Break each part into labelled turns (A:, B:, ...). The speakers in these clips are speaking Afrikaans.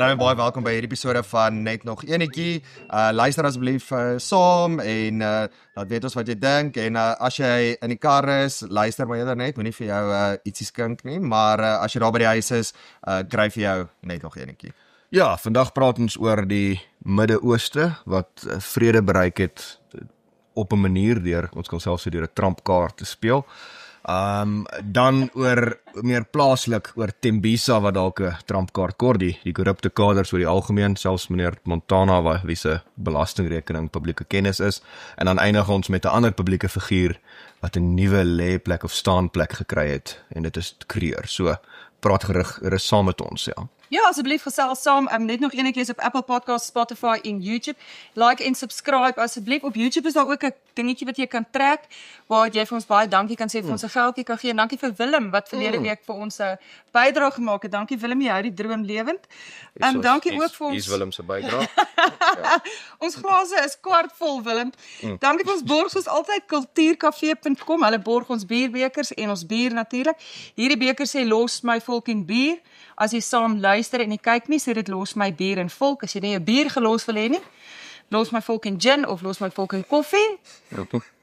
A: dan baie welkom by hierdie episode van Net nog enetjie. Luister asseblief saam en laat weet ons wat jy dink en as jy in die kar is, luister maar eerder net, moenie vir jou ietsie skink nie, maar as jy daar by die huis is, kry vir jou net nog enetjie.
B: Ja, vandag praat ons oor die Midde-Ooste wat vrede bereik het op 'n manier deur, ons kan selfs sê deur 'n trampkaart te speel. Dan oor meer plaaslik oor Tembisa wat dalk 'n trampkaart kort, die korrupte kaders oor die algemeen, selfs meneer Montana wie se belastingrekening publieke kennis is, en dan eindig ons met 'n ander publieke figuur wat 'n nuwe lêplek of staanplek gekry het en dit is Kreur. So praat gerus saam met ons, ja.
C: Ja, asseblief gesels saam. Net nog enetjie is op Apple Podcasts, Spotify en YouTube. Like en subscribe asseblief. Op YouTube is daar ook 'n dingetjie wat jy kan trek waar jy vir ons baie dankie kan sê vir ons 'n geldjie kan gee. En dankie vir Willem wat verlede week vir ons 'n bydrae gemaak het. Dankie Willem, jy hou die droom lewend. Dankie ook vir ons.
B: Hier is Willem se bydrae.
C: Ons glase is kwart vol, Willem. Dankie vir ons borg soos altyd kultuurkafee.com. Hulle borg ons bierbekers en ons bier natuurlik. Hierdie beker sê los my volk en bier. As jy saam luister en jy kyk nie, sê dit los my bier en volk. As jy nie 'n bier gelos wil hê nie, los my volk en gin of los my volk en koffie.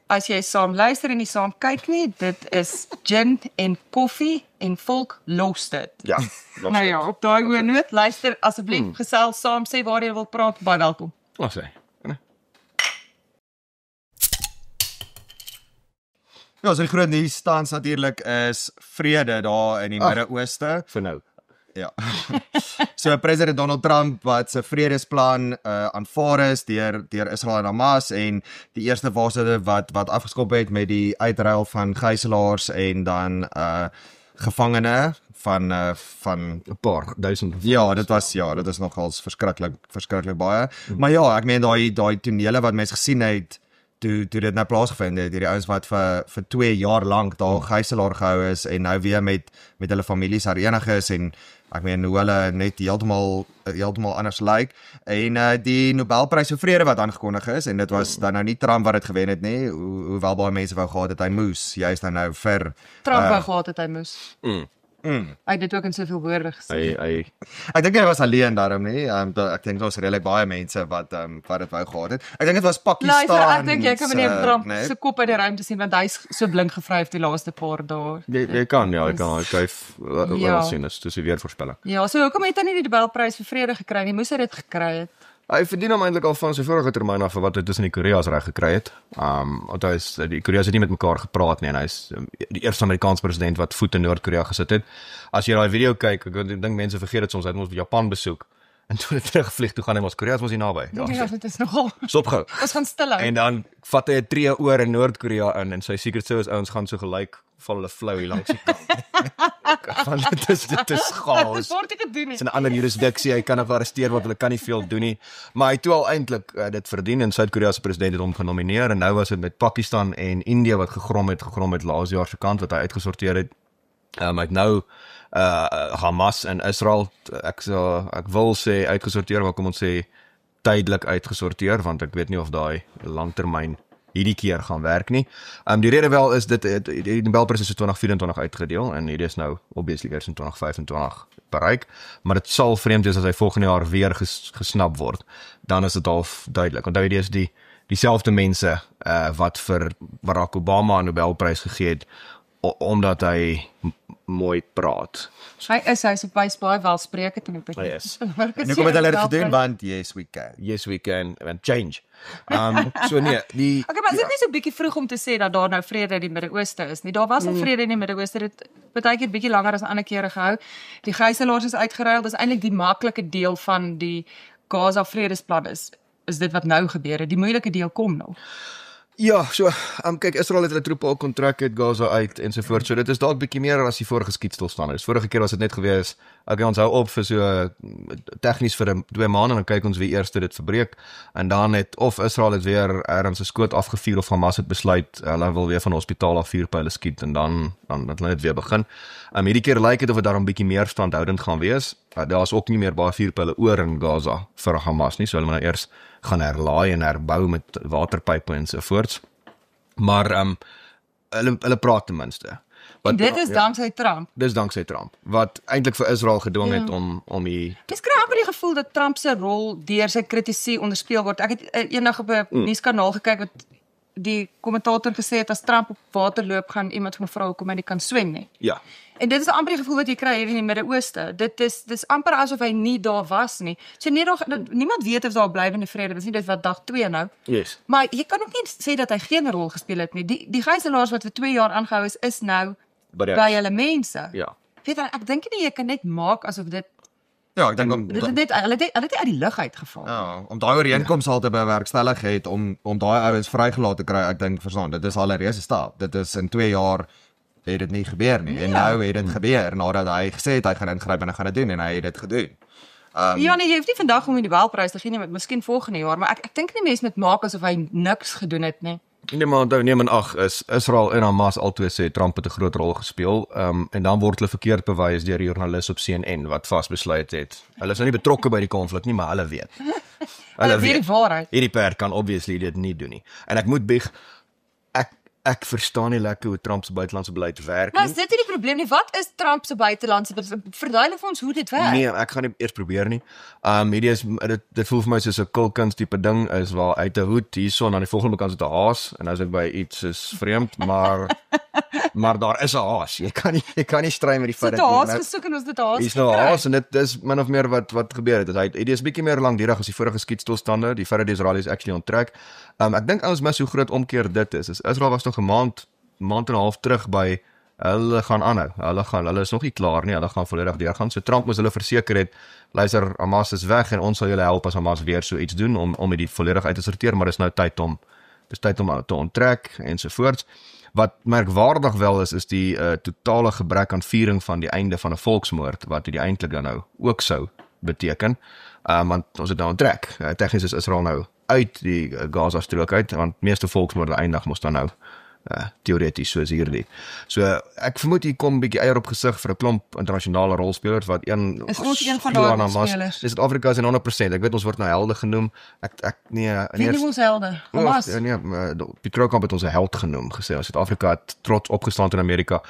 C: As jy saam luister en jy saam kyk nie, dit is gin en koffie en volk los dit.
B: Ja.
C: Nou ja, op daai goeie noot, luister asseblief, gesels saam, sê waar jy wil praat, baie welkom.
B: Wat sê?
A: Ja, so die groot nuus tans natuurlik is vrede daar in die Midde-Ooste.
B: Vir nou.
A: Ja. So president Donald Trump wat sy vredesplan aanvaar is deur Israel en Hamas en die eerste fase wat afgeskop het met die uitruil van gijslaers en dan gevangene van
B: 'n paar duisend.
A: Ja, dit is nogals verskriklik baie. Maar ja, ek meen daai tonele wat mense gesien het toe dit nou plaasgevind het, die ouens wat vir 2 jaar lank daar gijslaer gehou is en nou weer met hulle families herenig is en ek meen hoe hulle net heeltemal anders lyk en die Nobelprys vir vrede wat aangekondig is en dit was dan nou nie Trump wat dit gewen het nie, hoewel baie mense wou gehad het hy moes, juist nou vir
C: Trump wou gehad het hy moes. Hy het dit ook in soveel woorde gesê.
A: Ek dink hy was alleen daarom nie. Ek dink daar was redelik baie mense wat dit wou gehad het. Ek dink dit was Pakistan.
C: Luister, ek dink jy kan meneer Trump se kop uit die ruimte sien want hy's so blink gevryf die laaste paar dae.
B: Jy kan sien, dis 'n weervoorspelling.
C: Ja, so hoekom het hy nie die Nobelprys vir vrede gekry nie? Moes hy dit gekry het?
B: Hy verdien hom eintlik al van sy vorige termyn af vir wat hy tussen die Koreas reg gekry het. Want die Koreas het nie met mekaar gepraat nie en hy's die eerste Amerikaanse president wat voet in Noord-Korea gesit het. As jy daai video kyk, ek dink mense vergeet dit soms, hy het ons Japan besoek en toe het terugvlieg, toe gaan hy Koreas mos hier naby.
C: Ja, dit is nogal.
B: Stop gou.
C: Ons gaan stil hou.
B: En dan vat hy 'n tree oor in Noord-Korea in en sy Secret Service ouens gaan so gelyk val hulle flou hier langs die kant. Dit is chaos.
C: Dit word nie gedoen nie.
B: Dit is 'n ander jurisdiksie, hy kan nog arresteer word, hulle kan nie veel doen nie. Maar hy toe al eintlik dit verdien en Suid-Korea se president het hom genomineer en nou was dit met Pakistan en India wat gegrom het laas jaar se kant wat hy uitgesorteer het. Hy het nou Hamas en Israel, ek wil sê uitgesorteer, maar kom ons sê tydelik uitgesorteer want ek weet nie of daai langtermyn hierdie keer gaan werk nie. Die rede wel is dit die Nobelprys is in 2024 uitgedeel en hierdie is nou obviously eers in 2025 bereik, maar dit sal vreemd wees as hy volgende jaar weer gesnap word. Dan is dit al duidelik. Onthou jy is dieselfde mense wat vir Barack Obama 'n Nobelprys gegee het omdat hy mooi praat.
C: Hy's baie welsprekend en
B: Hy is.
A: En hoe kom hulle dit gedoen want yes we can and change. So nee,
C: Okay, maar is dit nie so bietjie vroeg om te sê dat daar nou vrede in die Midde-Ooste is nie? Daar was al vrede in die Midde-Ooste. Dit beteken bietjie langer as ander kere gehou. Die gijslaers is uitgeruil. Dis eintlik die maklike deel van die Gaza vredesplan is dit wat nou gebeur het. Die moeilike deel kom nog.
B: Ja, so, kyk, Israel het hulle troepe al kontrak uit Gaza uit en so voort, so dit is dalk bietjie meer as die vorige skietstilstand is. Vorige keer was dit net gewees, ons hou op vir so tegnies vir 2 maande en dan kyk ons wie eers dit verbreek, en dan het of Israel het weer ergens 'n skoot afgevuur of Hamas het besluit, hulle wil weer van die hospitaal af vuurpyle skiet en dan het hulle net weer begin. Hierdie keer lyk dit of dit daarom bietjie meer standhoudend gaan wees. Daar is ook nie meer baie vuurpyle oor in Gaza vir Hamas nie, so hulle moet nou eers gaan herlaai en herbou met waterpype en so voorts. Maar hulle praat ten minste.
C: En dit is dankzij Trump.
B: Dis dankzy Trump wat eintlik vir Israel gedwing het om die
C: Ek kry amper die gevoel dat Trump se rol deur sy kritisie onderspeel word. Ek het eendag op 'n nuuskanaal gekyk wat die kommentator gesê het as Trump op water loop, gaan iemand van vra hoekom hy nie kan swem nie.
B: ja.
C: En dit is amper die gevoel wat jy kry hier in die Midde-Ooste. Dis amper asof hy nie daar was nie. So niemand weet of daar blywende vrede was nie. Dit was dag 2 nou.
B: Yes.
C: Maar jy kan ook nie sê dat hy geen rol gespeel het nie. Die gijslaars wat vir 2 jaar aangehou is nou by hulle mense.
B: Ja.
C: Weet ek dink nie jy kan net maak asof dit
A: Ja, ek dink
C: hulle het uit die lug uitgeval.
A: ja, om daai ooreenkoms al te bewerkstellig het om daai ouens vrygelaat te kry, ek dink verstaan, dit is al 'n reuse stap. Dit is in 2 jaar het dit nie gebeur nie. En nou het dit gebeur nadat hy gesê het hy gaan ingryp en hy gaan dit doen en hy het dit gedoen.
C: Ja nee, jy hoef nie vandag om die Nobelprys te gee nie, miskien volgende jaar, maar ek dink nie mense moet maak asof hy niks gedoen het nie.
B: Nee, maar onthou neem in ag is Israel en Hamas albei sê Trump het 'n groot rol gespeel. En dan word hulle verkeerd bewys deur die joernalis op CNN wat vasbesluit het. Hulle is nou nie betrokke by die konflik nie, maar hulle weet.
C: Hulle weet die waarheid.
B: Hierdie perd kan obviously dit nie doen nie. En ek moet bieg ek verstaan nie lekker hoe Trump se buitelandse beleid werk
C: Maar
B: nie.
C: is dit nie die probleem nie? Wat is Trump se buitelandse beleid? Verduidelik vir ons hoe dit werk.
B: Nee, ek gaan nie eers probeer nie. Hierdie is dit voel vir my soos 'n kulkuns tipe ding is waar uit 'n hoed hierson aan die volgende kant is 'n haas en as ek by iets is vreemd, maar daar is 'n haas. Jy kan nie stry met die feit
C: dat haas gesoek en ons dit haas.
B: Hier's nou 'n haas en dit is min of meer wat gebeur het. Hy is bietjie meer langdurig as die vorige skietstilstande, die feit dat die Israelies actually onttrek. Ek dink ons mis hoe groot omkeer dit is. Israel was nog 'n maand en 'n half terug by hulle gaan aanhou. Hulle is nog nie klaar nie. Hulle gaan volledig deurgaan. So Trump moes hulle verseker het, luister, Hamas is weg en ons sal julle help as Hamas weer so iets doen om dit volledig uit te sorteer, maar dis nou tyd om te onttrek ensovoorts. Wat merkwaardig wel is die totale gebrek aan viering van die einde van 'n volksmoord wat dit eintlik dan nou ook sou beteken. Want ons het nou onttrek. Tegnies is Israel nou uit die Gaza strook uit, want meeste volksmoorde eindig mos dan nou teoreties soos hierdie. So ek vermoed hier kom 'n bietjie eier op gesig vir 'n klomp internasionale rolspelers wat
C: is ons een van daai rolspelers.
B: Dis Suid-Afrika is 100%. Ek weet ons word nou helde genoem.
C: Wie noem ons helde? Hamas.
B: Piet Kamp het ons 'n held genoem, gesê as Suid-Afrika het trots opgestaan in Amerika.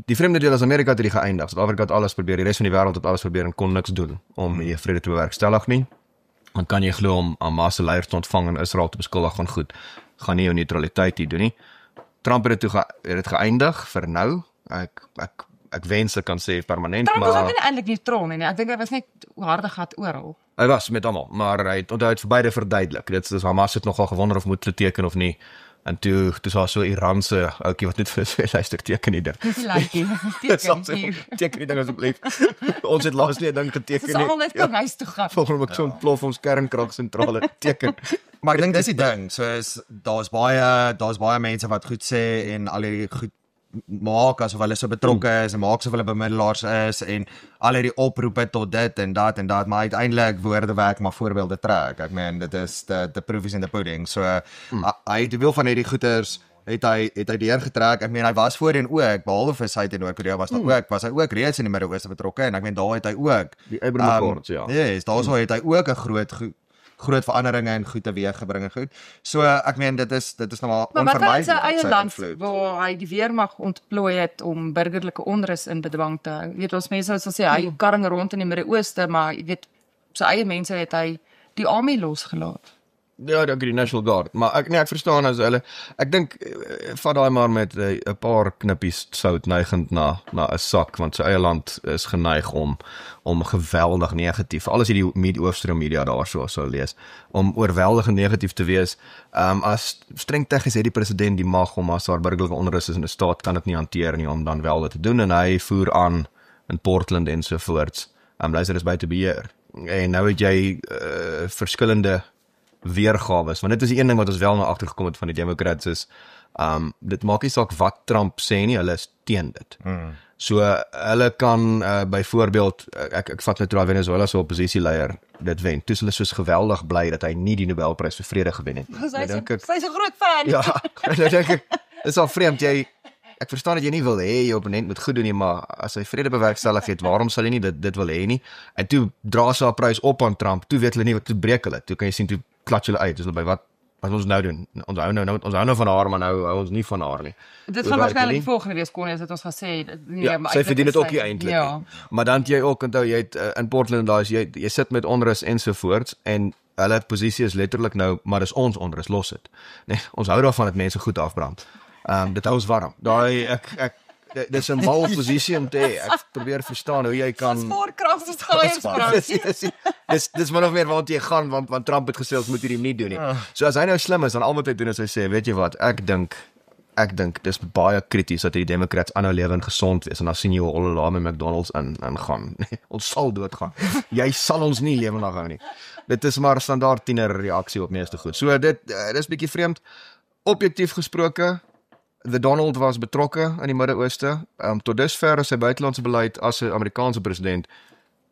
B: Die vreemde deel is Amerika het hierdie geëindig. Suid-Afrika het alles probeer, die res van die wêreld het alles probeer en kon niks doen om die vrede te bewerkstellig nie. Dan kan jy glo om Hamas se leiers te ontvang en Israel te beskuldig van goed. Gaan nie jou neutraliteit hier doen nie. Trump het dit geëindig vir nou. Ek wens ek kan sê permanent,
C: Trump
B: maar
C: was ook nie eintlik neutraal nie. Ek dink hy was net harde gat oral.
B: hy was met almal, maar hy het vir beide verduidelik. Dit is Hamas het nogal gewonder of moet hulle teken of nie. En toe was so 'n Iranse ouetjie wat net vir sy luister teken nie.
C: Dis laakie.
B: Teken nie ding asseblief. Ons het laas nie 'n ding geteken
C: Dis
B: nie.
C: al net kan huis toe gaan.
B: Volgens my so ontplof ons kernkragsentrale teken.
A: Maar ek dink dis die ding, soos daar's baie mense wat goed sê en al hierdie goed maak asof hulle so betrokke is en maak asof hulle bemiddelaars is en al hierdie oproepe tot dit en dat, maar uiteindelik woorde werk maar voorbeelde trek. Ek meen dit is the proof is in the pudding. So hy het wil van hierdie goeters het hy deurgetrek. Ek meen hy was voorheen ook behalwe vir sy in Noord-Korea was hy ook reeds in die Midde-Ooste betrokke en ek meen daar het hy ook
B: Die Abraham Accords, ja.
A: Yes, daarso het hy ook 'n groot veranderinge en goed teweeggebring en goed. So ek meen dit is nou maar
C: Maar wat is sy
A: onvermydelik.
C: eie land waar hy die weermag ontplooi het om burgerlike onrus in bedwang te hou? Jy weet ons mense sal sê hy karring rond in die Midde-Ooste, maar jy weet sy eie mense het hy die army losgelaat.
B: Ja, dankie die National Guard. Maar ek verstaan as hulle ek dink vat daai maar met 'n paar knippies sout neigend na 'n sak want sy eie land is geneig om geweldig negatief, alles hierdie hoofstroom media daarso sou lees, om oorweldigend negatief te wees. As streng tegnies het die president die mag om as daar burgerlike onrus is in 'n staat kan dit nie hanteer nie om dan wel dit te doen en hy voer aan in Portland ensovoorts. Luister is buite beheer. En nou het jy verskillende weergawes, want dit is die een ding wat ons wel na agtergekom het van die Democrats is, dit maak nie saak wat Trump sê nie, hulle is teen dit. So hulle kan byvoorbeeld ek vat net terwyl Venezuela se oppositieleier dit wen. Toe is hulle soos geweldig bly dat hy nie die Nobelprys vir vrede gewen het.
C: Sy's 'n groot fan.
B: Ja, nou dink ek is al vreemd ek verstaan dat jy nie wil hê jou opponent moet goed doen nie, maar as hy vrede bewerkstellig het, waarom sal hy nie dit wil hê nie? En toe dra sy haar prys op aan Trump. Toe weet hulle nie wat toe breek hulle. Toe kan jy sien toe klats hulle uit. Dis hulle by wat ons nou doen. Ons hou nou van haar, maar nou hou ons nie van haar nie.
C: Dit
B: Hoe
C: gaan
B: werk
C: waarskynlik
B: dit?
C: volgende week kon as dit ons gaan sê
B: Ja, sy verdien dit ook nie eintlik
C: Ja.
B: nie. Maar dan het jy ook onthou jy het in Portland daar is jy sit met onrus ensovoorts en hulle posisie is letterlik nou, maar dis ons onrus, los dit. Nee, ons hou daarvan dat mense goed afbrand. Dit hou ons warm. Daai dis 'n mal posisie om te hê. Ek probeer verstaan hoe jy kan
C: Spaarkrag is skaars.
B: dis min of meer waar jy gaan want Trump het gesê ons moet hierdie nie doen nie. So as hy nou slim is dan al wat hy doen is hy sê, weet jy wat, ek dink dis baie krities dat die Democrats aanhou lewe en gesond wees en dan sien jy hoe hulle daar met McDonald's ingaan. Ons sal doodgaan. Jy sal ons nie lewendig hou nie. Dit is maar standaard tiener reaksie op meeste goed. So dit is bietjie vreemd. Objektief gesproke, The Donald was betrokke in die Midde-Ooste. Tot dusver is sy buitelandse beleid as 'n Amerikaanse president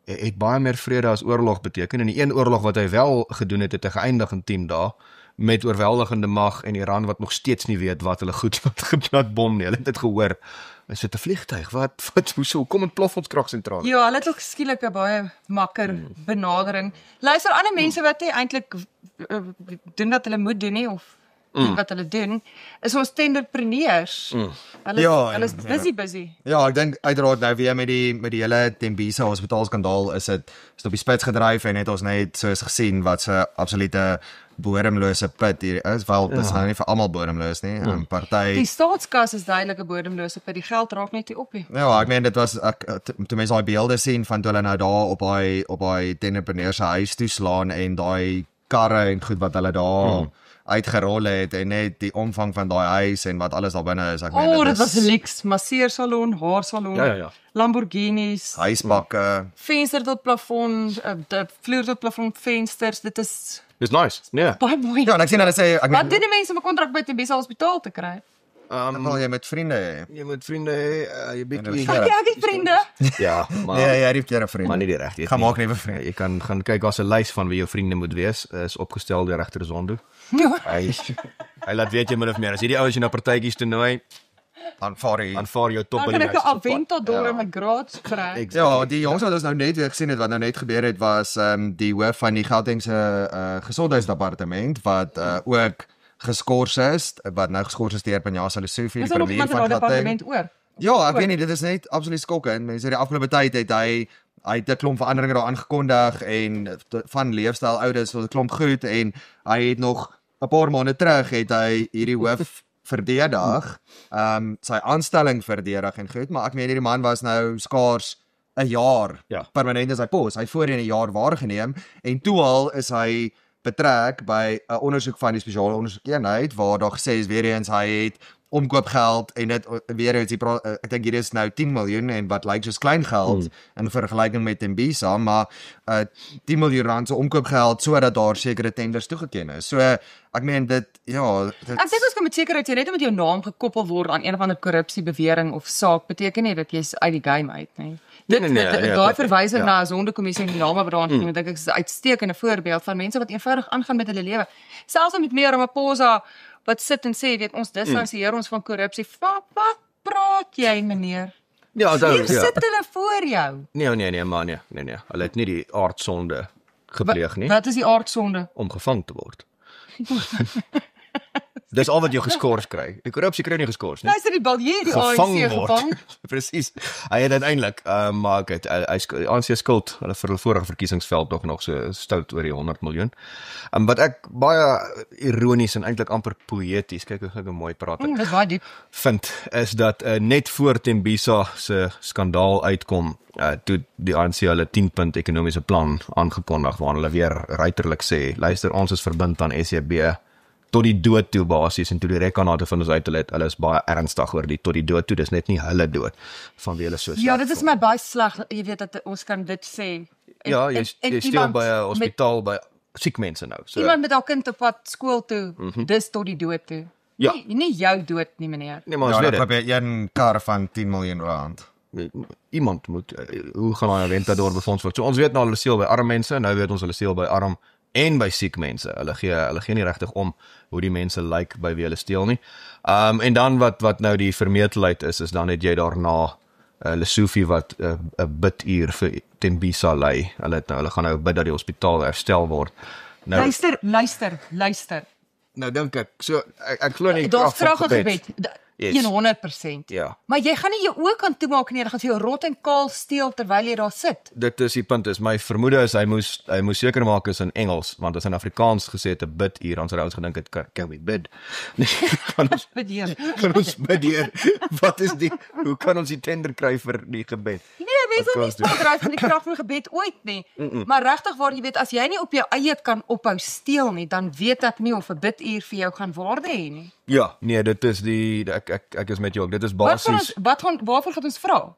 B: het baie meer vrede as oorlog beteken. En die een oorlog wat hy wel gedoen het hy geëindig in 10 dae met oorweldigende mag en Iran wat nog steeds nie weet wat hulle goed geplat bom nie. Hulle het dit gehoor. Is dit 'n vliegtuig? Wat hoeso? Kom en plof ons kragsentrale.
C: Ja, hulle het ook skielik 'n baie makker benadering. Luister, ander mense wat nie eintlik doen wat hulle moet doen nie of wat hulle doen, is ons tenderpreneurs. Hulle is busy.
A: Ja, ek dink uiteraard nou weer met die hele Tembisa hospitaalskandaal is dit op die spits gedryf en het ons net soos gesien wat se absolute bodemlose put hier is. Wel, dit is nou nie vir almal bodemloos nie. 'n Party
C: Die staatskas is duidelik 'n bodemlose put. Die geld raak net nie op nie.
A: Ja, ek meen dit was toe mense daai beelde sien van toe hulle nou daar op daai tenderpreneurs se huis toeslaan en daai karre en goed wat hulle daar uitgerol het en net die omvang van daai huis en wat alles daar binne is. Ek meen
C: Dit was 'n luxe masseersalon, haarsalon,
B: Ja.
C: Lamborghinis,
A: huisbakke.
C: venster tot plafon, vloer tot plafon vensters. Dit is
B: Dis nice. Nee.
C: baie mooi.
A: Ja, en ek sien hulle sê ek
C: Wat
A: meen
C: doen die mense om 'n kontrak by Tembisa Hospitaal te kry?
A: wil jy met vriende hê.
B: Jy moet vriende hê, jy bietjie
A: Ja.
C: Ek het vriende.
B: ja, maar
A: Nee, jy het keer vriende.
B: maar nie die regte.
A: Gaan maak nuwe vriende.
B: Jy kan gaan kyk as 'n lys van wie jou vriende moet wees, is opgestel deur regter Zondo. Hy laat weet jy min of meer as hierdie ouens jy na partytjies toe nooi,
A: Aanvaar jy.
B: aanvaar jou top
C: Dan kan ek 'n Aventador in my graad kry.
A: Ja, die jongs wat ons nou net weer gesien het wat nou net gebeur het was die hoof van die Gautengse gesondheidsdepartement wat ook geskort is, wat nou geskort is deur Panjasa Lesofie,
C: Is
A: die
C: daar nog
A: premier
C: iemand in
A: van
C: daai
A: Gauteng.
C: departement oor?
A: Ja, ek weet nie, dit is net absoluut skokkend. Mense die afgelope tyd het hy het 'n klomp veranderinge daar aangekondig en van leefstyl oudes tot 'n klomp goed en hy het nog 'n paar maande terug het hy hierdie hoof verdedig, sy aanstelling verdedig en goed, maar ek meen hierdie man was nou skaars 'n jaar permanent in sy pos. Hy het voorheen 'n jaar waargeneem en toe al is hy betrek by 'n ondersoek van die spesiale ondersoekeenheid waar daar gesê is weer eens hy het omkoopgeld en dit weer eens ek dink hier is nou 10 miljoen en wat lyk soos klein geld in vergelyking met Tembisa, maar 10 miljoen rand se omkoopgeld sodat daar sekere tenders toegeken is. So ek meen dit
C: Ek dink ons kan met sekerheid jy net omdat jou naam gekoppel word aan een of ander korrupsiebewering of saak beteken nie dat jy's uit die game uit nie. Daai verwysing na 'n sondekommissie en die name wat daaraan gekom het, dink ek is 'n uitstekende voorbeeld van mense wat eenvoudig aangaan met hulle lewe. Selfs met meer Ramaphosa wat sit en sê, weet ons distansieer ons van korrupsie. Wat praat jy, meneer?
B: Ja,
C: Hier sit hulle voor jou.
B: Nee, maar nee. Hulle het nie die aardsonde gepleeg nie
C: Wat is die aardsonde?
B: om gevang te word. Dis al wat jy geskort kry. Die korrupsie kry nie geskort nie.
C: Luister die Balje, die ANC gevang.
B: Presies. Hy het uiteindelik maar ek het hy ANC skuld hulle vir hulle vorige verkiesingsveld nog so stout oor die 100 miljoen. Wat ek baie ironies en eintlik amper poëties, kyk hoe ek mooi praat ek.
C: Dis baie diep.
B: Vind is dat net voor Tembisa se skandaal uitkom, toe die ANC hulle 10-punt ekonomiese plan aangekondig waarin hulle weer ruiterlik sê, luister ons is verbind aan SAB tot die dood toe basies en toe die rekanate van ons uit hulle is baie ernstig oor die tot die dood toe, dis net nie hulle dood van wie hulle so
C: Ja, dit is my baie sleg, jy weet dat ons kan dit sê.
B: Jy steel by 'n hospitaal by siek mense nou. So
C: iemand met haar kind op pad skool toe, dis tot die dood toe.
B: Ja.
C: Nie jou dood nie, meneer.
B: nee, maar ons weet dit.
A: probeer een kar van 10 miljoen rand.
B: Iemand moet hoe gaan daai Aventador befonds word? So ons weet nou hulle steel by arm mense, nou weet ons hulle steel by arm en by siek mense. Hulle gee nie regtig om hoe die mense lyk by wie hulle steel nie. En dan wat nou die vermetelheid is dan het jy daarna Lesofie wat 'n biduur vir Tembisa lei. Hulle gaan nou bid dat die hospitaal herstel word. Nou
C: Luister.
B: Nou dink ek, so ek glo nie
C: Daar's
B: krag
C: krag
B: van
C: in
B: gebed.
C: gebed.
B: Yes.
C: 100%.
B: Ja.
C: Maar jy gaan nie jou oë kan toemaak nie, dan gaan jy jou rot en kaal steel terwyl jy daar sit.
B: Dit is die punt, is my vermoede is hy moes seker maak is in Engels, want as in Afrikaans gesê het 'n bid hier, dan sou ons gedink het, can we bid? Nee, gaan ons bid hier. Wat is hoe kan ons die tender kry vir die gebed?
C: Nee, mense wil nie spaar dryf van die krag van gebed ooit nie. Maar regtig waar jy weet, as jy nie op jou eie kan ophou steel nie, dan weet ek nie of 'n biduur vir jou gaan waarde hê nie.
B: Ja, nee, dit is ek is met jou, dit is basies.
C: Waarvoor gaan ons vra?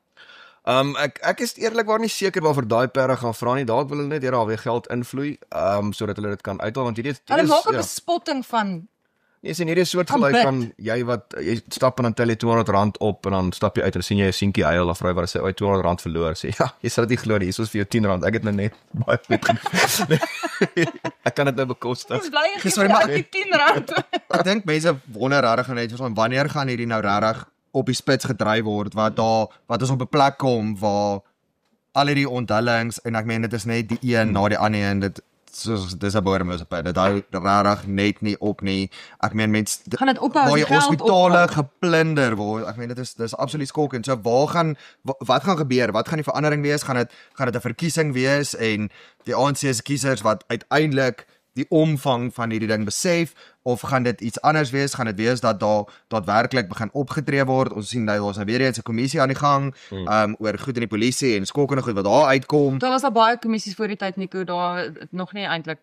B: Ek is eerlikwaar nie seker waarvoor daai perde gaan vra nie. Dalk wil hulle net weer geld invloei, sodat hulle dit kan uithaal, want hierdie is
C: Hulle maak 'n bespotting van
B: nee, sien hierdie soort gelyk van jy stap en dan tel jy R200 op en dan stap jy uit en sien jy 'n seentjie huil of vrou wat sê, "Oi, R200 verloor." Sê, "Ja, jy sal dit nie glo nie. Hier is vir jou R10. Ek het nou net baie goed gedoen." Ek kan dit nou bekostig.
C: Dis bly jy
A: Sorry, maar-
C: vir R10.
A: Ek dink mense wonder regtig net verstaan wanneer gaan hierdie nou regtig op die spits gedryf word wat ons op 'n plek kom waar al hierdie onthullings en ek meen dit is net die een na die ander en dit soos dis 'n bodemloosepad. Dit hou regtig net nie op nie. Ek meen mense
C: Gaan dit ophou as
A: waar
C: die
A: jy
C: geld
A: hospitale
C: ophou?
A: geplunder word. Ek meen dit is absoluut skokkend. So wat gaan gebeur? Wat gaan die verandering wees? Gaan dit 'n verkiesing wees en die ANC se kiesers wat uiteindelik die omvang van hierdie ding besef of gaan dit iets anders wees? Gaan dit wees dat daar daadwerklik begin opgetree word? Ons sien nou daar's nou weer eens 'n kommissie aan die gang oor goed in die polisie en skokkende goed wat daar uitkom.
C: Daar was al baie kommissies voor die tyd, Nico, daar nog nie eintlik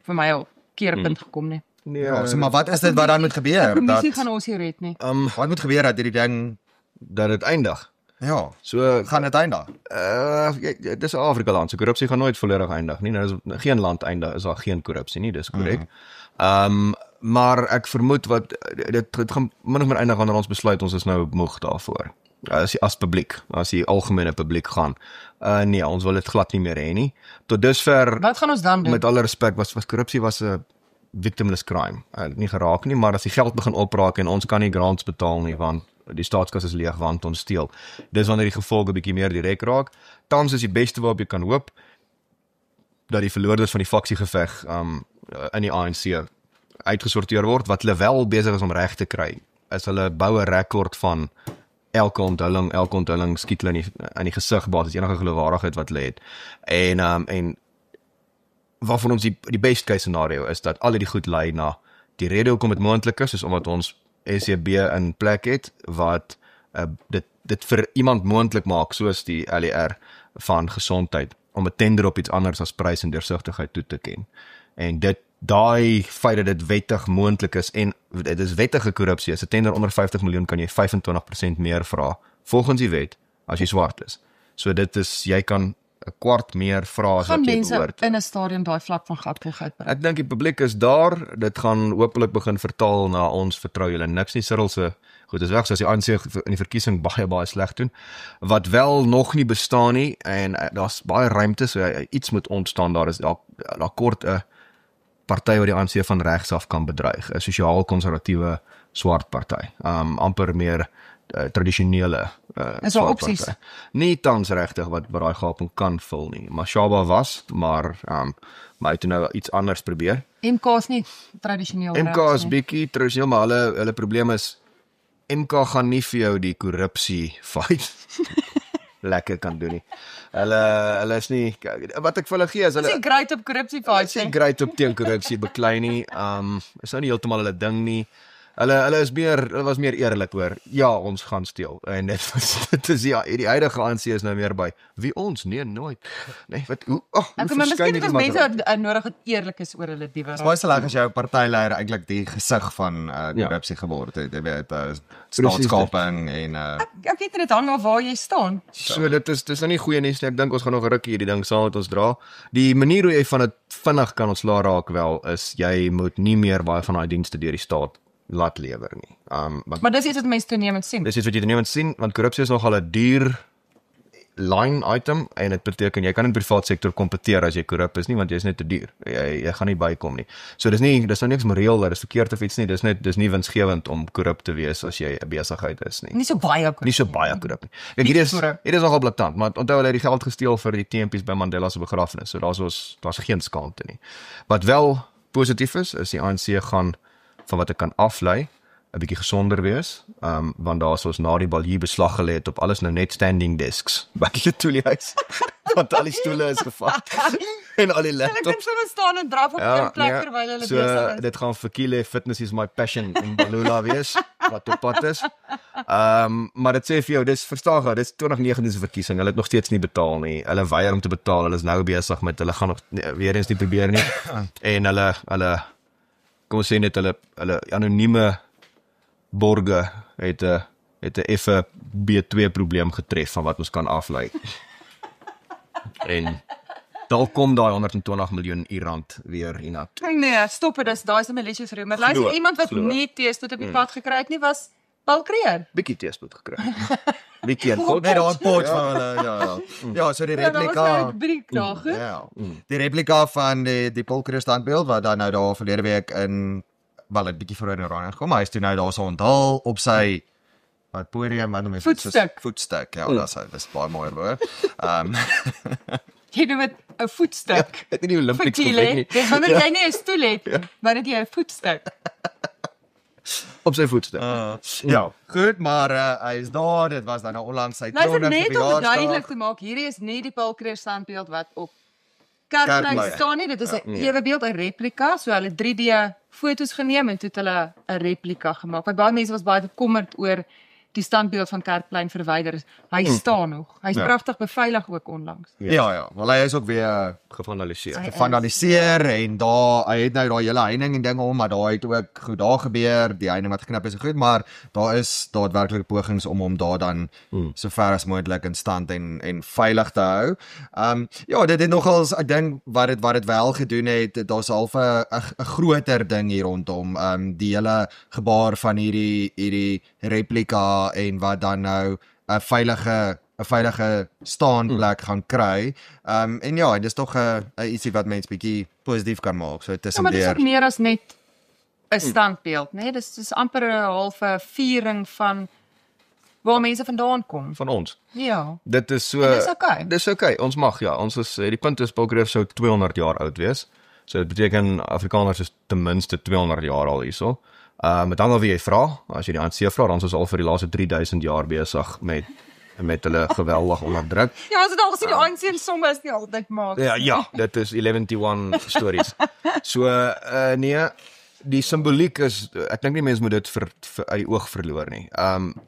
C: vir my al keerpunt gekom nie.
B: Nee,
A: Ja, so maar wat is dit wat dan moet gebeur?
C: Kommissie gaan ons nie red nie.
A: Wat moet gebeur dat hierdie ding
B: dat dit eindig.
A: ja,
B: So
A: gaan dit eindig?
B: dis 'n Afrika land. So korrupsie gaan nooit volledig eindig nie. Nou is geen land eindig is daar geen korrupsie nie, dis korrek. Maar ek vermoed dit gaan min of meer eindig wanneer ons besluit ons is nou moeg daarvoor. As publiek, as die algemene publiek gaan. Nee, ons wil dit glad nie meer hê nie. Tot dusver
C: Wat gaan ons dan doen?
B: met alle respek was korrupsie 'n victimless crime. Nie geraak nie, maar as die geld begin opraak en ons kan nie grants betaal nie want die staatskas is leeg want ons steel. Dis wanneer die gevolge bietjie meer direk raak. Tans is die beste waarop jy kan hoop dat die verloorders van die faksiegeveg in die ANC uitgesorteer word. Wat hulle wel besig is om reg te kry, is hulle bou 'n rekord van elke onthulling skiet hulle in die gesig basis enige geloofwaardigheid wat hulle het. En waarvan ons die best case scenario is dat al die goed lei na die rede hoekom dit moontlik is omdat ons SCB in plek het wat dit vir iemand moontlik maak soos die LER van gesondheid om 'n tender op iets anders as prys en deursigtigheid toe te ken. En daai feit dat dit wettig moontlik is en dit is wettige korrupsie. As 'n tender onder 50 miljoen kan jy 25% meer vra volgens die wet as jy swart is. So dit is jy kan 'n kwart meer vra as
C: Gaan
B: wat jy
C: mense
B: behoort.
C: in 'n stadium daai vlak van gatgeld bereik?
B: Ek dink die publiek is daar. Dit gaan hopelik begin vertaal na ons vertrou julle niks nie. Cyril se goed is weg, soos die ANC in die verkiesing baie sleg doen. Wat wel nog nie bestaan nie en daar's baie ruimte so iets moet ontstaan. Daar is daar kort 'n party wat die ANC van regs af kan bedreig. 'n Sosiaal-konservatiewe swart party. Amper meer tradisionele
C: Is daar opsies?
B: Nie tans regtig wat daai gaping kan vul nie. Mashaba was, maar hy het nou iets anders probeer.
C: MK is nie tradisioneel
B: MK
C: regs
B: is
C: nie.
B: bietjie tradisioneel, maar hulle probleem is MK gaan nie vir jou die korrupsie fight lekker kan doen nie. Hulle is nie wat ek vir hulle gee is
C: Dis
B: hulle
C: nie great op korrupsie fight
B: sê
C: nie.
B: great op teen korrupsie beklei nie. Is nou nie heeltemal hulle ding nie. Hulle was meer eerlik oor ja, ons gaan steel. En dit is ja, die huidige ANC is nou meer by wie ons nee nooit. Nee, wat hoe
C: Ek maar miskien het ons mense nodig wat eerlik is oor hulle diewe.
A: Baie sleg as jou partyleier eintlik die gesig van korrupsie geword het. Jy weet, staatskaping en
C: Ek weet net hang af waar jy staan.
B: So dis nou nie goeie nuus nie. Ek dink ons gaan nog 'n rukkie hierdie ding saam met ons dra. Die manier hoe jy van dit vinnig kan ontslaa raak wel is jy moet nie meer baie van daai dienste deur die staat laat lewer nie.
C: Maar dis iets wat mense toenemend sien.
B: Dis iets wat jy toenemend sien want korrupsie is nogal 'n duur line item en dit beteken jy kan in die privaat sektor kompeteer as jy korrup is nie want jy is net te duur. Jy gaan nie bykom nie. So dis nou niks moreel dat dis verkeerd of iets nie. Dis nie winsgewend om korrup te wees as jy 'n besigheid is nie.
C: Nie so baie korrup.
B: Nie so baie korrup nie. Kyk, hier is nogal blaatant, maar onthou hulle het die geld gesteel vir die TMP's by Mandela se begrafnis. So daar's geen skaamte nie. Wat wel positief is die ANC gaan van wat ek kan aflei, 'n bietjie gesonder wees, want daar soos na die Balje beslag gelê het op alles nou net standing desks by die toeliehuis, want al die stoele is gevat en al die
C: Hulle kan
B: laptops.
C: sommer staan en draf op 'n plek terwyl hulle
B: so
C: besig is.
B: dit gaan vir Kile Fitness is my passion in Balula wees, wat op pad is. Maar dit sê vir jou, dis verstaan, dis 2019 se verkiesing, hulle het nog steeds nie betaal nie, hulle weier om te betaal, hulle is nou besig met, hulle gaan nog weer eens nie probeer nie, en hulle kom ons sê net, hulle anonieme borge het 'n effe B2 probleem getref van wat ons kan aflei. En daar kom daai 120 miljoen rand weer hiernatoe.
C: Nee, stop dit, daai is 'n malicious rumor. Luister, iemand wat nie teestoet op die pad gekry het nie, was Paul Creer.
B: Bietjie teespoed gekry. Bietjie en
A: Net daai pot van hulle, ja. Ja, so die
C: Ja, daar was
A: replika.
C: 'n briek daar, hè?
A: Ja. Die replika van die Paul Creer standbeeld wat dan nou daar verlede week in wel 'n bietjie vroeër in Oranje gekom, maar hy is toe nou daar so onthaal op sy wat podium, wat noem jy
C: Voetstuk.
A: Voetstuk. Ja, dis baie mooi woord.
C: Jy noem dit 'n voetstuk.
B: Het nie die Olympics
C: Verkiel,
B: gewen
C: hè?
B: nie.
C: Dis wanneer jy nie 'n stoel het, maar net jy 'n voetstuk.
B: Op sy voetstuk.
A: Ja, goed, maar hy is daar, dit was dan nou onlangs sy
C: Luister,
A: 200ste
C: net om dit duidelik
A: verjaarsdag.
C: te maak, hierdie is nie die Paul Creer standbeeld wat op Kerkplein
A: Kerkplein.
C: staan nie, dit is 'n ewe beeld, 'n replika, so hulle 3D foto's geneem en toe het hulle 'n replika gemaak. Want baie mense was baie bekommerd oor die standbeeld van Kerkplein verwyder is. Hy staan nog. Hy's pragtig beveilig ook onlangs.
A: Ja, wel hy is ook weer
B: Gevandaliseer.
A: gevandaliseer en daar hy het nou daai hele heining en dinge om, maar daar het ook goed daar gebeur, die heining wat geknip is goed, maar daar is daadwerklik pogings om hom daar dan so ver as moontlik in stand en veilig te hou. Ja, dit het nogals, ek dink wat dit wel gedoen het, daar's half 'n groter ding hier rondom, die hele gebaar van hierdie replika en wat dan nou 'n veilige staanplek gaan kry. En ja, dis tog 'n ietsie wat mense bietjie positief kan maak. So
C: Ja, maar dit is ook
A: tussendeur.
C: meer as net 'n standbeeld, né? Nee? Dis amper 'n halfe viering van waar mense vandaan kom.
B: Van ons.
C: Ja.
B: Dit is so.
C: En dis okay.
B: Dis okay. Ons mag ja. Ons is die punt is Paul Creer sou 200 jaar oud wees. So dit beteken Afrikaners is ten minste 200 jaar al hierso. Met dan wie jy vra, as jy die ANC vra, dan is ons al vir die laaste 3000 jaar besig met hulle geweldig onderdruk.
C: Ja, as dit al gesien die ANC en somme is nie altyd maak.
B: Ja, dit is 11-1 stories. So nee, die simboliek is, ek dink nie mense moet dit vir uit die oog verloor nie.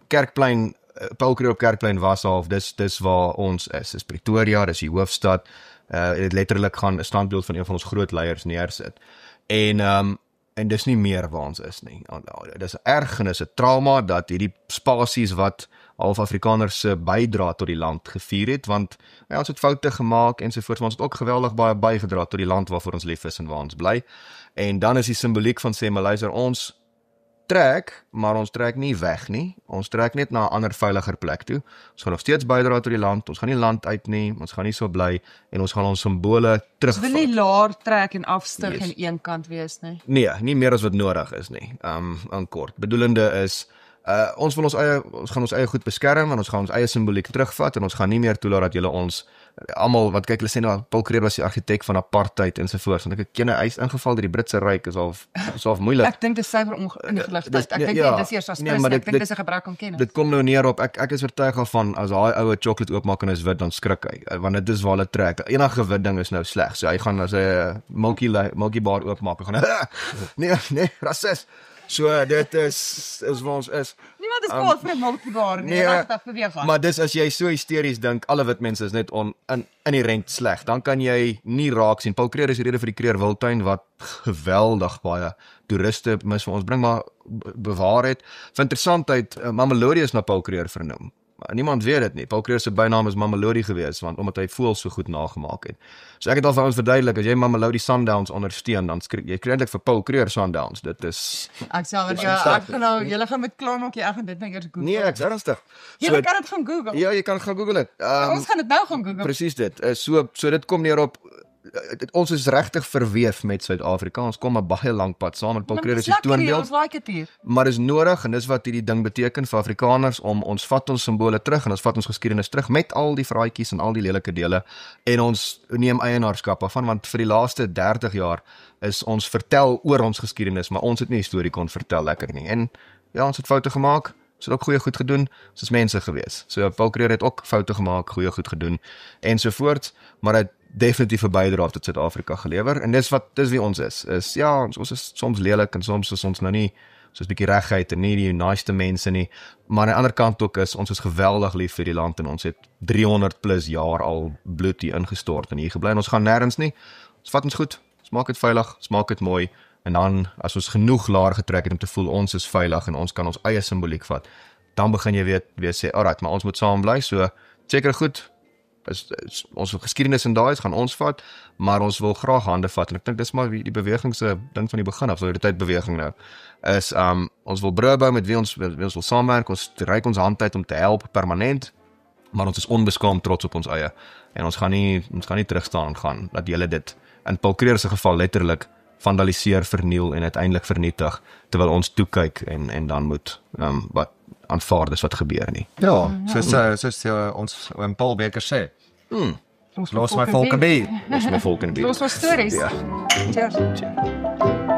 B: Kerkplein, Paul Creer op Kerkplein was half, dis waar ons is. Dis Pretoria, dis die hoofstad. Het letterlik gaan 'n standbeeld van een van ons groot leiers neersit. En dis nie meer waar ons is nie. Dis 'n ergernis, 'n trauma dat hierdie spasies wat half Afrikaners se bydra tot die land gevier het, want ja, ons het foute gemaak ensovoorts, maar ons het ook geweldig baie bygedra tot die land waarvoor ons lief is en waar ons bly. En dan is die simboliek van sê, maar luister, ons trek, maar ons trek nie weg nie. Ons trek net na 'n ander veiliger plek toe. Ons gaan nog steeds bydra tot die land. Ons gaan nie land uit nie. Ons gaan nie so bly en ons gaan ons simbole terug.
C: Wil nie laer trek en afstyg
B: Yes.
C: aan een kant wees nie.
B: Nee, nie meer as wat nodig is nie. In kort. Bedoelende is ons gaan ons eie goed beskerm en ons gaan ons eie simboliek terugvat en ons gaan nie meer toelaat dat julle ons almal wat kyk hulle sê nou Paul Creer was die argitek van apartheid ensovoorts. Want ek ken hy is ingeval deur die Britse ryk is half moeilik.
C: Ek dink dis syfer ongeligtheid. Ek dink
B: ja,
C: dis eers as
B: nee, maar
C: ek dink dis 'n gebrek aan kennis.
B: Dit kom nou neer op ek is oortuig daarvan as daai oue chocolate oopmaak en is wit dan skrik hy want dit is waar hulle trek. Enige wit ding is nou sleg. So hy gaan as hy Milky Bar oopmaak en gaan nee, rasis. So dit is waar ons is.
C: Niemand is kwaad vir 'n multibar nie. Regtig beweeg aan.
B: Maar dis as jy so hysteries dink alle wit mense is net inherent sleg, dan kan jy nie raak sien. Paul Creer is die rede vir die Creer Wildtuin wat geweldig baie toeriste mis vir ons bring, maar bewaar het. Vir interessantheid, Mamelodi is na Paul Creer vernoem. Niemand weet dit nie. Paul Creer se bynaam is Mamelodi gewees want omdat hy voëls so goed nagemaak het. So ek het al vir ons verduidelik as jy Mamelodi Sundowns ondersteun dan jy kry eintlik vir Paul Creer Sundowns. Dit is
C: Ek sal ek gaan nou julle gaan met klaar maak jy ek gaan dit net eers Google.
B: nee, ek's ernstig.
C: Julle kan dit gaan Google.
B: Ja, jy kan gaan Google dit.
C: Ons gaan dit nou gaan Google.
B: Presies dit. So dit kom neer op ons is regtig verweef met Suid-Afrika. Ons kom 'n baie lank pad saam met Paul Kruger is die
C: Ons
B: toonbeeld.
C: like dit hier.
B: Maar is nodig en dis wat hierdie ding beteken vir Afrikaners om ons vat ons simbole terug en ons vat ons geskiedenis terug met al die vraatjies en al die lelike dele en ons neem eienaarskap daarvan want vir die laaste 30 jaar is ons vertel oor ons geskiedenis, maar ons het nie 'n storie kon vertel lekker nie. En ja, ons het foute gemaak. Ons het ook goeie goed gedoen. Ons is mense gewees. So Paul Kruger het ook foute gemaak, goeie goed gedoen ensovoorts, maar hy het definitief 'n bydrae tot Suid-Afrika gelewer en dis wie ons is. Is ja, ons is soms lelik en soms is ons nou nie soos 'n bietjie reguit en nie die nice mense nie, maar aan die ander kant ook is ons geweldig lief vir die land en ons het 300 plus jaar al bloed hier ingestort en hier gebly en ons gaan nêrens nie. Ons vat ons goed, ons maak dit veilig, ons maak dit mooi en dan as ons genoeg laer getrek het om te voel ons is veilig en ons kan ons eie simboliek vat, dan begin jy weer sê, alright, maar ons moet saam bly, so seker goed. Ons geskiedenis en daai gaan ons vat, maar ons wil graag hande vat en ek dink dis maar die beweging se ding van die begin af, so die tyd beweging nou is ons wil brûe bou met wie ons wil saamwerk, ons reik ons hand uit om te help permanent, maar ons is onbeskaamd trots op ons eie en ons gaan nie terugstaan en gaan dat julle dit in Paul Kruger se geval letterlik vandaliseer, verniel en uiteindelik vernietig terwyl ons toe kyk en dan moet wat aanvaar dis wat gebeur nie.
A: Ja, soos ons Paul Bekker sê. Los my volk en bier.
B: Ons moet volk en bier.
C: Los ons stories.
B: Ja.
C: Cheers.